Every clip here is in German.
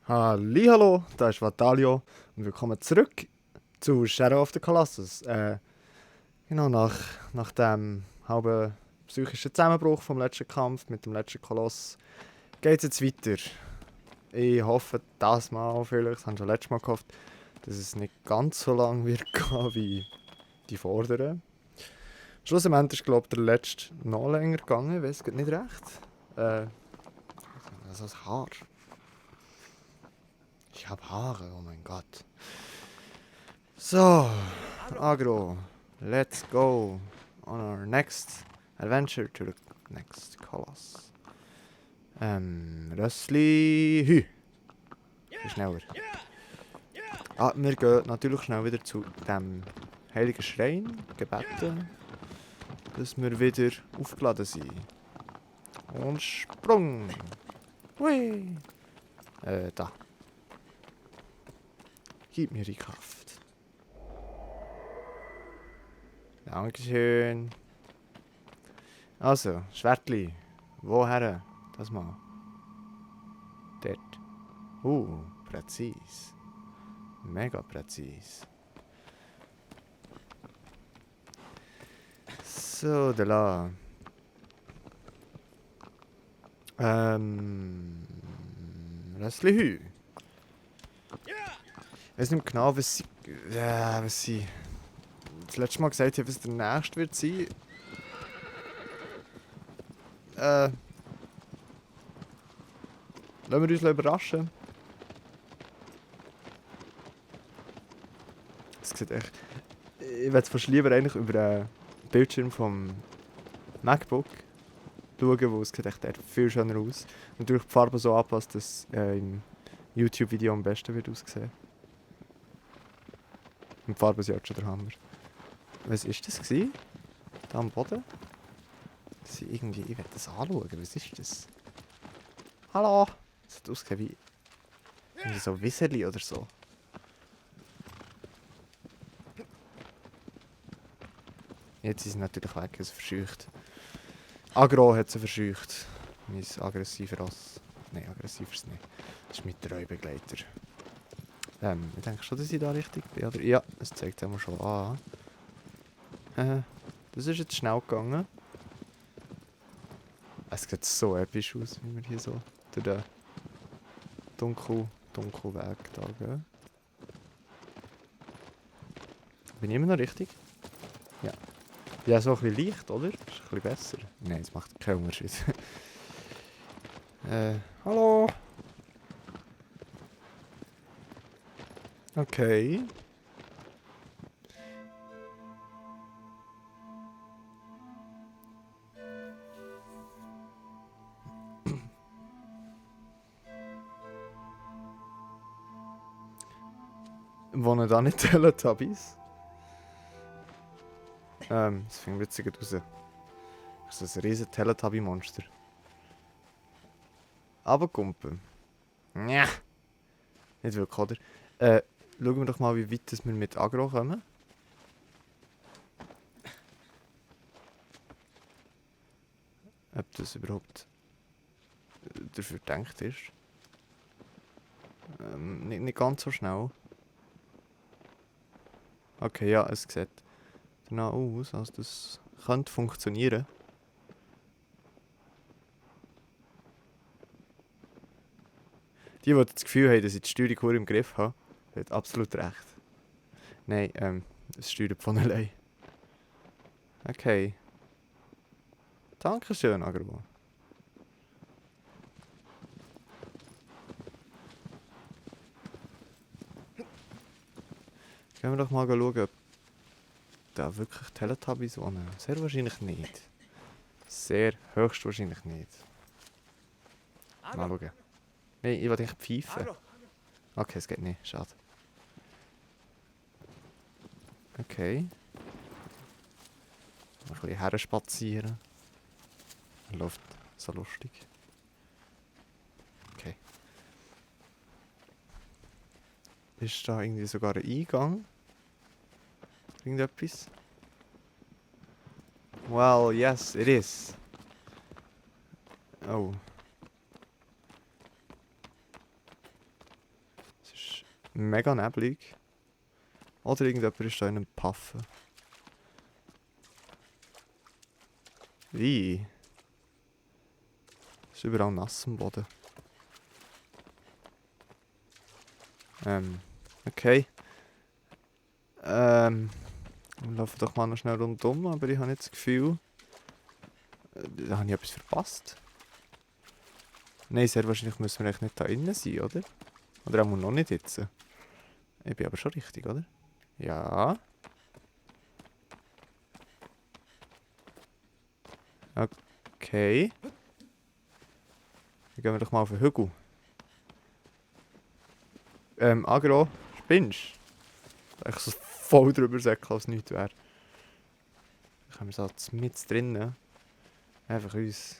Hallihallo, da ist Vatalio und willkommen zurück zu Shadow of the Colossus. Genau, nach dem halben psychischen Zusammenbruch vom letzten Kampf mit dem letzten Koloss geht es jetzt weiter. Ich hoffe, das Mal vielleicht, das habe ich schon letztes Mal gehofft, dass es nicht ganz so lang wird gehen wie die vorderen. Schlussendlich ist, glaube ich, der letzte noch länger gegangen, ich weiß nicht recht. Das ist Haar. Ich habe Haare, oh mein Gott. So, Agro, let's go on our next adventure to the next Koloss. Rössli Hü. Viel schneller. Wir gehen natürlich schnell wieder zu dem heiligen Schrein, gebeten, dass wir wieder aufgeladen sind. Und Sprung! Hui! Da. Gib mir die Kraft. Dankeschön. Also, Schwertli. Woher? Das mal. Dort. Präzis. Mega präzis. So, da la. Rössli Hü. Ich weiß nicht genau, was sie das letzte Mal gesagt haben, was der nächste wird sein. Lassen wir uns überraschen. Es sieht echt... Ich würde fast lieber eigentlich über den Bildschirm vom MacBook schauen, wo es sieht echt viel schöner aus. Natürlich die Farbe so anpasst, dass im YouTube-Video am besten wird aussehen. Und die Farbe ist ja schon der Hammer. Was war das gewesen? Da am Boden? Das sind irgendwie... Ich will das anschauen. Was ist das? Hallo! Das sieht aus wie... Irgendwie so Wisserli oder so. Jetzt ist sie natürlich weg, es verscheucht. Agro hat sie verscheucht. Mein aggressiver Ross. Nein, aggressiver ist es nicht. Das ist mein Treubegleiter. Ich denke schon, dass ich da richtig bin. Oder? Ja, es zeigt es schon an. Das ist jetzt schnell gegangen. Es sieht so episch aus, wie wir hier so durch den dunklen Weg da gehen. Bin ich immer noch richtig? Ja. Ja, so ein bisschen leicht, oder? Ist ein bisschen besser. Nein, es macht keinen Unterschied. Hallo? Okay. Wohnen da nicht Teletubbies? Das fing witzig raus. Das ist ein riesen Teletubby-Monster. Aber Kumpen. Ja. Nicht wirklich, oder? Schauen wir doch mal, wie weit wir mit Agro kommen. Ob das überhaupt dafür gedacht ist. Nicht ganz so schnell. Okay, ja, es sieht danach aus, als das könnte funktionieren. Die das Gefühl haben, dass ich die Steuerung gut im Griff habe, hat absolut recht. Nein, es steuert von allein. Okay. Dankeschön, Agro. Gehen wir doch mal schauen, ob da wirklich Teletubbies wohnen. Sehr wahrscheinlich nicht. Sehr höchstwahrscheinlich nicht. Mal schauen. Nein, ich will dich pfeifen. Okay, es geht nicht. Schade. Okay. Ein bisschen herspazieren. Läuft so lustig. Okay. Ist da irgendwie sogar ein Eingang? Irgendetwas? Well, yes, it is. Oh. mega neblig. Oder irgendjemand ist da in einem Puffen. Wie? Es ist überall nass am Boden. Okay. Wir laufen doch mal noch schnell rundum, aber ich habe jetzt das Gefühl, da habe ich etwas verpasst. Nein, sehr wahrscheinlich müssen wir echt nicht da innen sein, oder? Oder auch noch nicht jetzt. Ich bin aber schon richtig, oder? Ja. Okay. Dann gehen wir doch mal auf den Hügel. Agro, spinnst du? Ich so voll drüber säckeln, als nichts wäre. Dann können wir so mit drinnen einfach uns...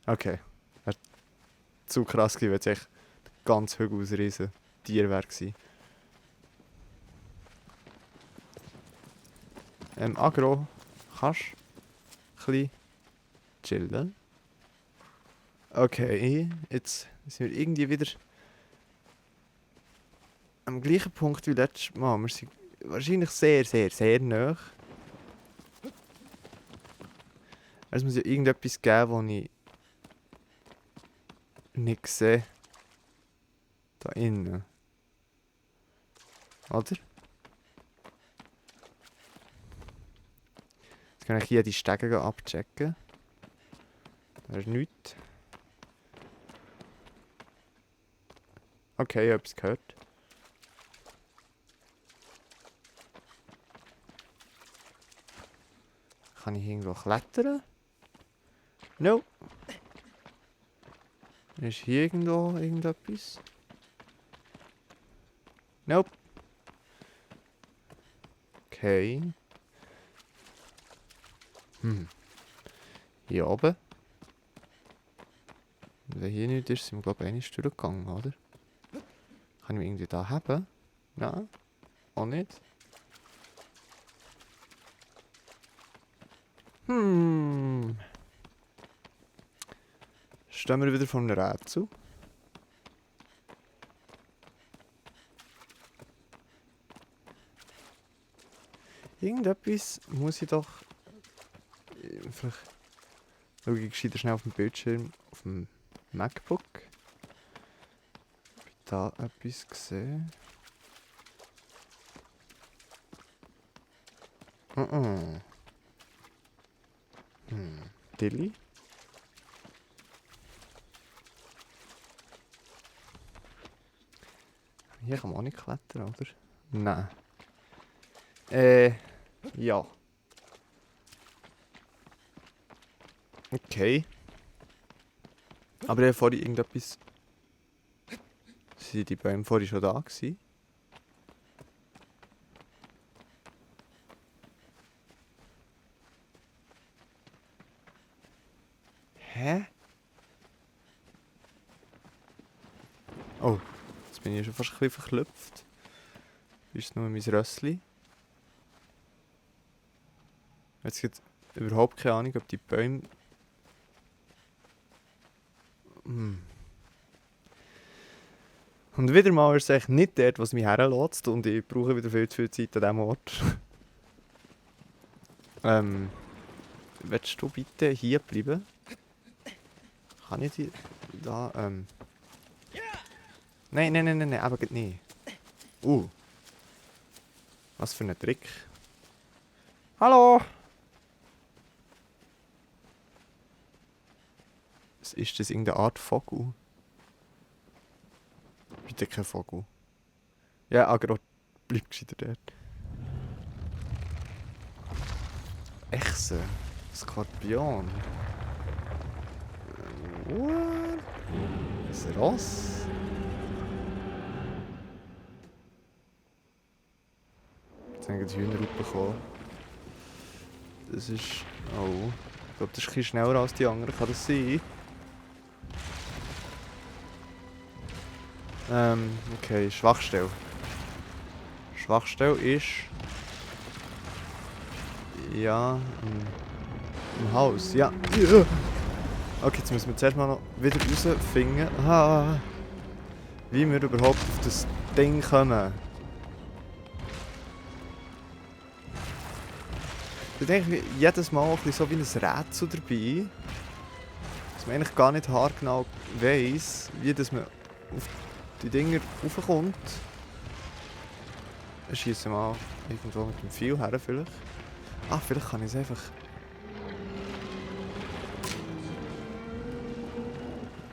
Okay. Wäre zu krass gewesen, wenn es echt ganz Hügel ausriesen Tier wäre gewesen. Agro, kannst du ein bisschen chillen? Okay, jetzt sind wir irgendwie wieder am gleichen Punkt wie letztes Mal. Wir sind wahrscheinlich sehr, sehr, sehr nah. Es muss ja irgendetwas geben, das ich nicht sehe. Da innen. Oder? Jetzt kann ich hier die Stege abchecken. Da ist nichts. Okay, ich habe etwas gehört. Kann ich irgendwo klettern? No. Ist hier irgendwo irgendetwas? Nope. Okay. Hier oben. Wenn hier nichts ist, sind wir glaube ich einmal durchgegangen, oder? Kann ich mich irgendwie da haben? Nein. Auch nicht. Stehen wir wieder vor einem Rätsel. Irgendetwas muss ich doch... Vielleicht schaue ich gescheiter schnell auf dem Bildschirm, auf dem MacBook. Ob ich da etwas gesehen? Dilly? Hier kann man auch nicht klettern, oder? Nein. Ja. Okay. Aber ich habe vorhin irgendetwas... Sind die Bäume vorhin schon da gewesen? Hä? Oh, jetzt bin ich schon fast ein bisschen verklüpft. Ist es nur mein Rössli? Jetzt gibt es überhaupt keine Ahnung, ob die Bäume... Und wieder mal ist es echt nicht dort, was mich herlässt und ich brauche wieder viel zu viel Zeit an diesem Ort. Willst du bitte hier bleiben? Kann ich die da, Nein, aber geht nicht. Was für ein Trick. Hallo! Was ist das? Irgendeine Art Vogel? Bitte kein Vogel. Ja, Agro, bleib gescheiter dort. Echse? Skorpion? What? Ein Ross? Jetzt haben wir die Hühner bekommen. Das ist... Oh. Ich glaube, das ist ein bisschen schneller als die anderen. Kann das sein? Okay, Schwachstelle. Schwachstelle ist... Ja, im Haus. Ja. Okay, jetzt müssen wir zuerst mal noch wieder rausfinden, wie wir überhaupt auf das Ding kommen. Ich denke jedes Mal ein bisschen so wie ein Rätsel dabei, dass man eigentlich gar nicht haargenau weiss, wie dass man auf die Dinger raufkommt. Ich schiesse mal irgendwo mit dem Pfeil her vielleicht. Vielleicht kann ich es einfach...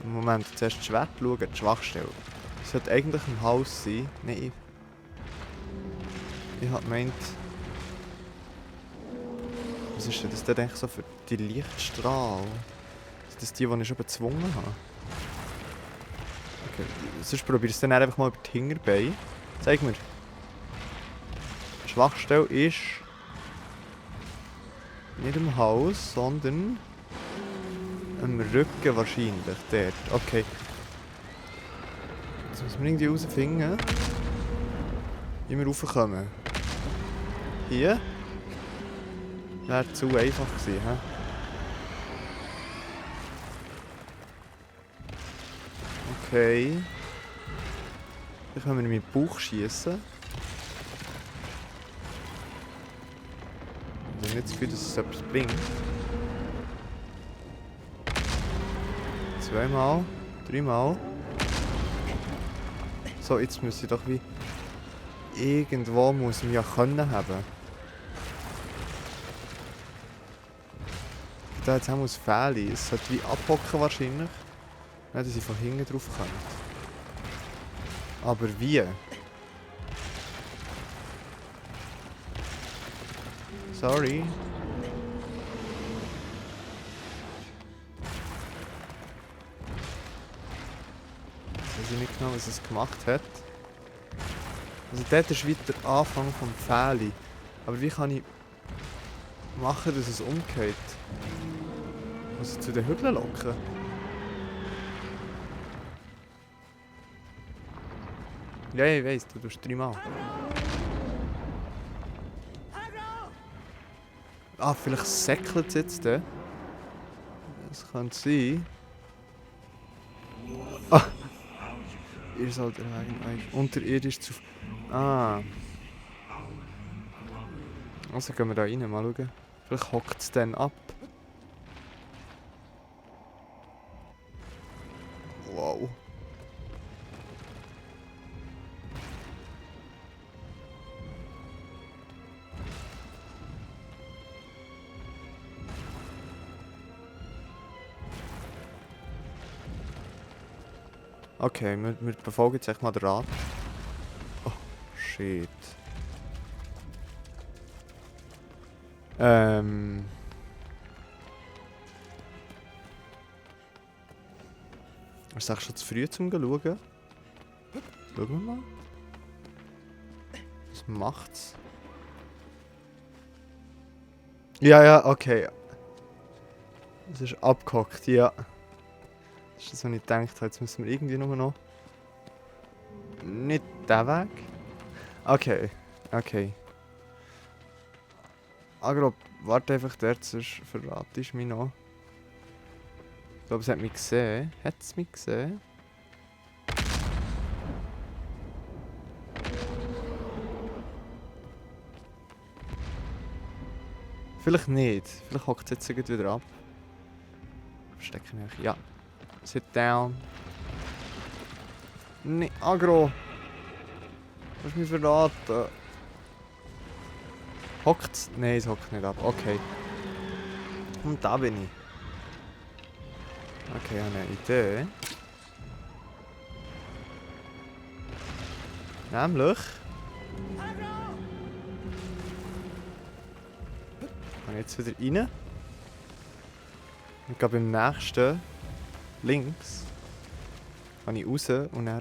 Moment, zuerst das Schwert schauen, die Schwachstelle. Das sollte eigentlich im Haus sein. Nein, ich habe gemeint... Was ist denn das denn eigentlich so für die Lichtstrahl? Sind das die ich schon bezwungen habe? Okay, sonst probiere ich es dann einfach mal über die Hinterbeine. Zeig mir. Die Schwachstelle ist... nicht im Haus, sondern... am Rücken wahrscheinlich, dort. Okay. Jetzt müssen wir irgendwie herausfinden, wie wir raufkommen. Hier? Wäre zu einfach gewesen, hä? Okay. Dann können wir in meinen Bauch schiessen. Ich habe nicht das Gefühl, dass es etwas bringt. Zweimal, dreimal. So, jetzt muss ich doch wie... Irgendwo muss ich ja können haben. Da jetzt haben wir es fehlen. Es sollte wie abhocken wahrscheinlich. Nicht, dass ich von hinten drauf kann. Aber wie? Sorry. Ich weiß nicht genau, was es gemacht hat. Also dort ist wieder der Anfang vom Pfähli. Aber wie kann ich machen, dass es umgeht? Muss ich zu den Hügeln locken? Ja, ich weiss, du tust dreimal. Vielleicht säckelt es jetzt. Das könnte sein. Ihr sollt euch unterirdisch zu... Also gehen wir da rein, mal schauen. Vielleicht hockt es dann ab. Wow. Okay, wir befolgen jetzt echt mal den Rat. Oh, shit. Ist es schon zu früh zum schauen? Schauen wir mal. Was macht's? Ja, okay. Es ist abgehockt, ja. Das ist das, was ich gedacht habe. Jetzt müssen wir irgendwie nur noch... Nicht den Weg? Okay. Agro, warte einfach dort, sonst verratest du mich noch. Ich glaube, es hat mich gesehen. Hat es mich gesehen? Vielleicht nicht. Vielleicht hockt es jetzt wieder ab. Verstecken mich. Ja. Sit down. Nee, Agro. Du hast mich verraten. Hockt's? Nein, es hockt nicht ab. Okay. Und da bin ich. Okay, ich habe eine Idee. Nämlich... Kann ich jetzt wieder rein. Und gehe beim nächsten links. Kann ich raus und dann...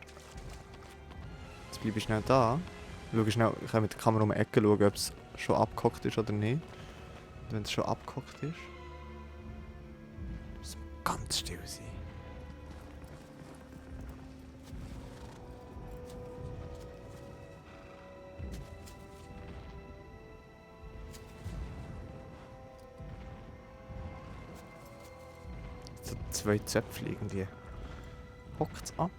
Jetzt bleibe ich schnell da. Schau schnell, ich kann mit der Kamera um die Ecke schauen, ob es schon abgehockt ist oder nicht. Und wenn es schon abgehockt ist... muss es ganz still sein. 2 Zöpfe irgendwie. Hockt's ab?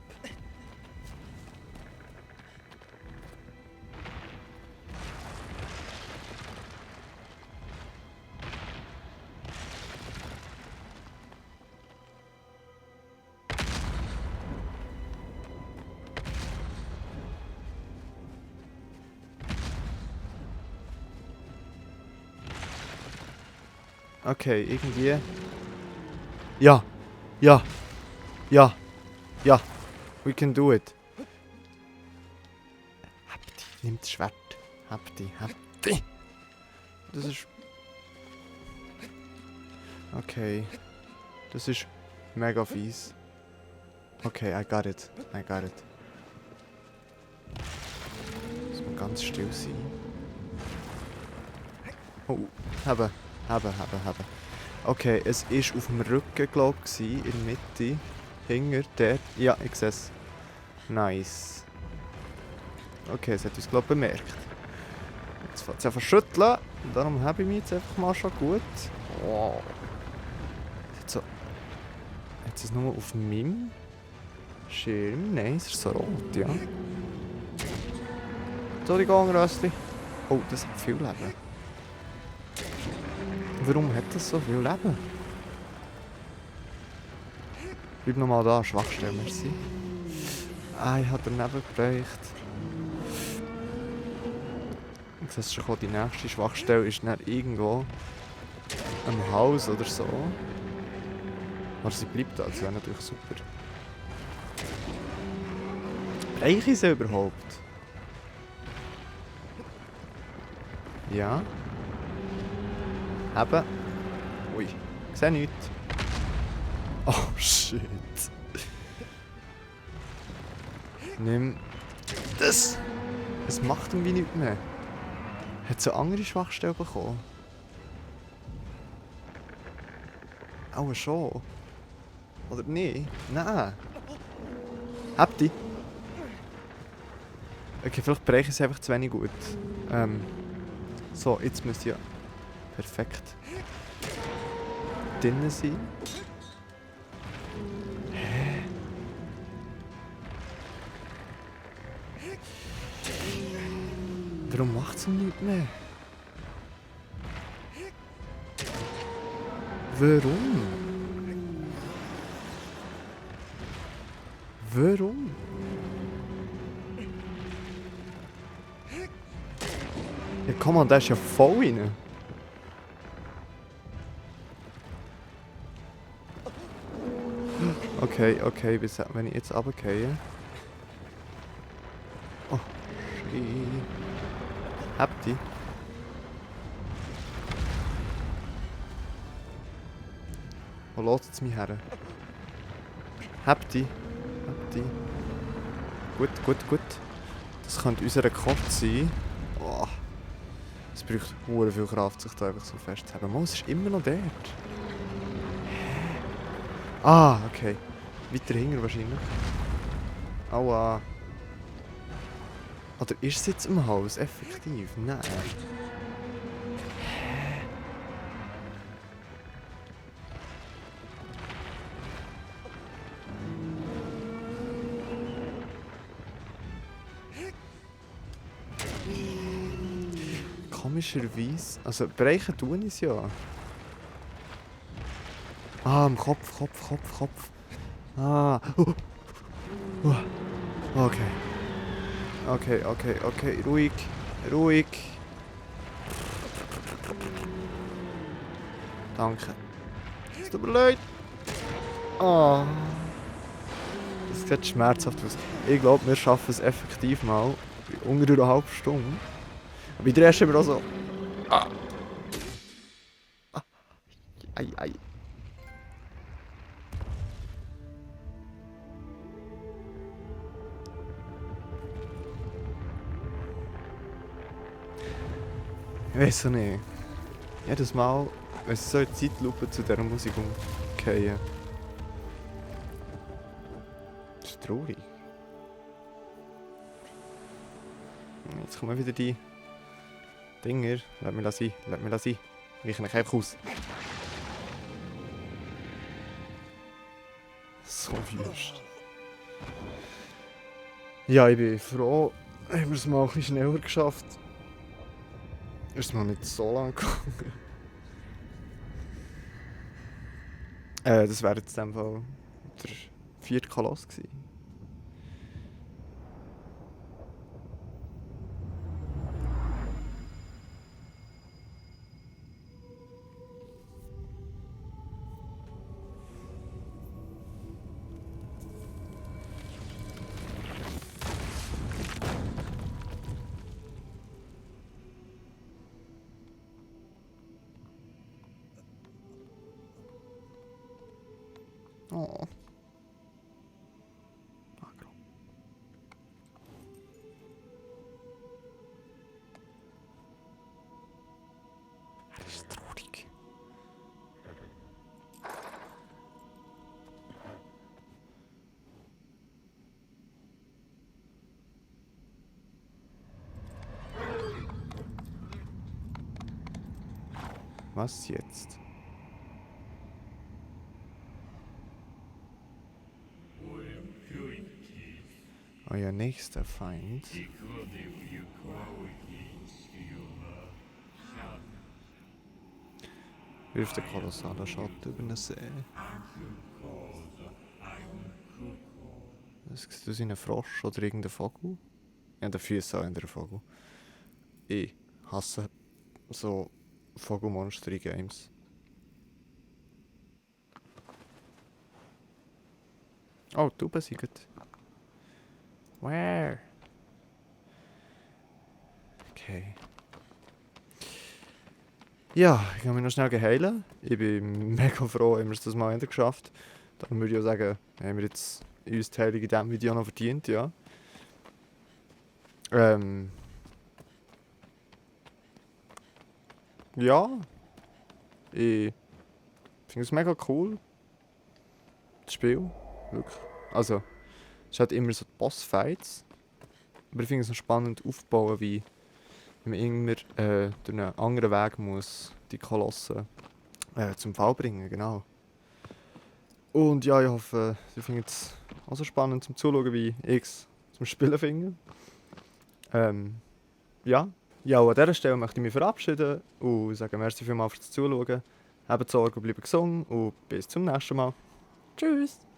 Okay, irgendwie. Ja, ja, ja, ja. We can do it. Hab die, nimm das Schwert. Hab die. Das ist... Okay. Das ist mega fies. Okay, I got it. Muss man ganz still sein. Oh, haben. Okay, es war auf dem Rücken, glaube ich, in der Mitte. Hinter der... Ja, ich sehe es. Nice. Okay, es hat uns, glaube ich, bemerkt. Jetzt fängt es einfach schütteln. Darum habe ich mich jetzt einfach mal schon gut. Wow. Jetzt ist es nur auf meinem Schirm. Nein, es ist so rot, ja. Entschuldigung, Röstli. Oh, das hat viel Leben. Warum hat das so viel Leben? Bleib nochmal da, Schwachstelle, merci. Ah, ich habe daneben gebracht. Jetzt hast du schon die nächste Schwachstelle ist dann irgendwo am Haus oder so. Aber sie bleibt da, das wäre natürlich super. Reiche ich sie überhaupt? Ja. Eben. Ui, ich sehe nichts. Oh shit. Nimm das. Es macht irgendwie nichts mehr. Hat so andere Schwachstellen bekommen? Auch schon. Oder nicht? Nein. Habt ihr? Okay, vielleicht brechen sie einfach zu wenig gut. So, jetzt müsste ja perfekt drinnen sein. Hä? Warum macht es nichts mehr? Warum? Warum? Ja, komm mal, der ist ja voll rein. Okay, bis wenn ich jetzt runtergehe. Oh, shit. Habt ihr? Wo lässt es mich her? Habt ihr? Gut. Das könnte unser Rekord sein. Oh. Es braucht sehr viel Kraft, sich da einfach so festzuhalten. Mal, es ist immer noch dort. Ah, okay. Weiter hinten wahrscheinlich. Aua. Oder ist es jetzt im Haus? Effektiv? Nein. Komischerweise. Also, brechen tun ich es ja. Ah, im Kopf. Ah. Okay. Ruhig. Danke. Es tut mir leid. Ah. Das sieht schmerzhaft aus. Ich glaube, wir schaffen es effektiv mal. Unter einer halben Stunde. Aber in der ersten sind wir auch so. Ah. Ei. Ich weiß auch nicht. Jedes Mal, wenn es so eine Zeitlupe zu dieser Musik umgehen. Das ist traurig. Jetzt kommen wieder die Dinger. Lass mich sein. Weiche mich einfach aus. So wüst. Ja, ich bin froh, haben wir es mal ein bisschen schneller geschafft. Ist es mal nicht so lang gegangen. Das wäre jetzt in dem Fall der 4. Koloss gewesen. Oh. Agro. Er ist traurig. Was jetzt? Euer nächster Feind. Wirft der kolossale Schatten über den See. Das sieht aus wie ein Frosch oder irgendein Vogel. Ja, der Füße auch in der Vogel. Ich hasse so Vogelmonster in Games. Oh, du besiegt. Where? Okay. Ja, ich kann mich noch schnell heilen. Ich bin mega froh, haben wir es das mal endlich geschafft. Dann würde ich auch sagen, haben wir jetzt uns die Heilung in diesem Video noch verdient, ja. Ja. Ich finde es mega cool. Das Spiel. Wirklich. Also, es hat immer so Bossfights. Aber ich finde es noch spannend aufbauen, wie man immer durch einen anderen Weg muss die Kolosse zum Fall bringen, genau. Und ja, ich hoffe, ihr findet es auch so spannend zum Zuschauen, wie ich es zum Spielen finde. Ja. Ja, und an dieser Stelle möchte ich mich verabschieden und sagen merci vielmals fürs Zuschauen. Habt Sorge und bleibt gesund und bis zum nächsten Mal. Tschüss!